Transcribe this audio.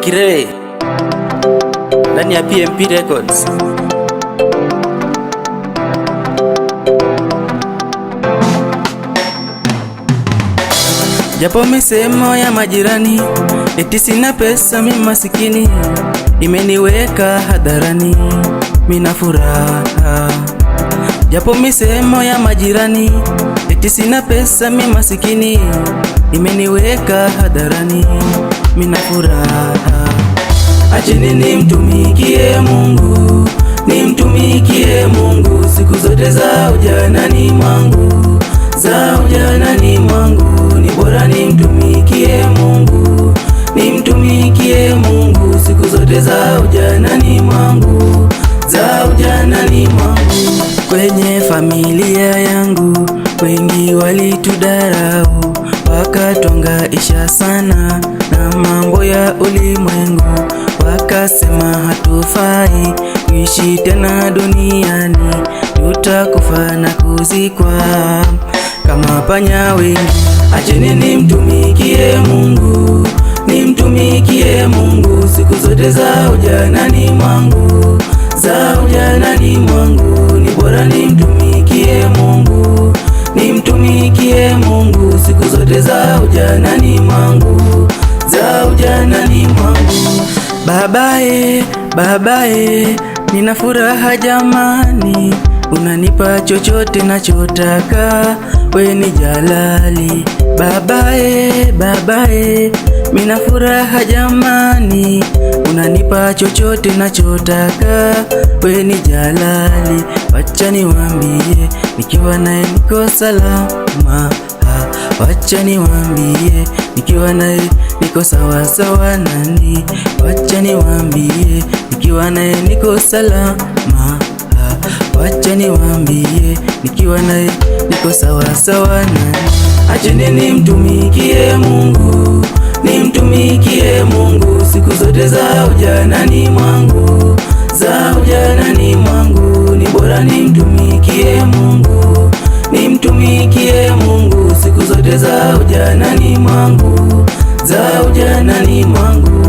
Kire ndani ya PMP Records. Japo misemo ya majirani eti sina pesa, mimi masikini, imeniweka hadharani, mina furaha. Japo misemo ya majirani eti sina pesa, mimi masikini, imeniweka hadharani, mina furaha. Acheni nimtumikie Mungu, nimtumikie Mungu siku zote za ujanani mwangu, za ujanani mwangu. Ni bora nimtumikie Mungu, nimtumikie Mungu siku zote za ujanani mwangu, za ujanani mwangu. Kwenye familia yangu wengi walitudharau, wakatuhangaisha sana na mambo ya ulimwengu, wakasema hatufai kuishi tena duniani, tutakufa na kuzikwa kama panya wengi. Acheni nimtumikie Mungu, nimtumikie Mungu siku zote za ujanani mwangu, za ujanani mwangu. Ni bora nimtumikie Mungu, nimtumikie Mungu siku zote za ujanani mwangu, za ujanani mwangu. Babae, babae, nina furaha jamani, unanipa chochote nachotaka, we ni jalali. Babae, babae, mina furaha jamani, unanipa chochote nachotaka, we ni jalali. Wacha niwaambie, nikiwa naye niko salama. Wacha niwaambie, nikiwa naye niko sawa sawa nani. Wacha niwaambie, nikiwa naye niko salama. Wacha niwaambie, nikiwa naye niko sawa sawa nani. Acheni nimtumikie Mungu, nimtumikie Mungu siku zote za ujanani mwangu, za ujanani mwangu. Ni bora nimtumikie Mungu, nimtumikie Mungu siku zote za ujanani mwangu, za ujanani mwangu.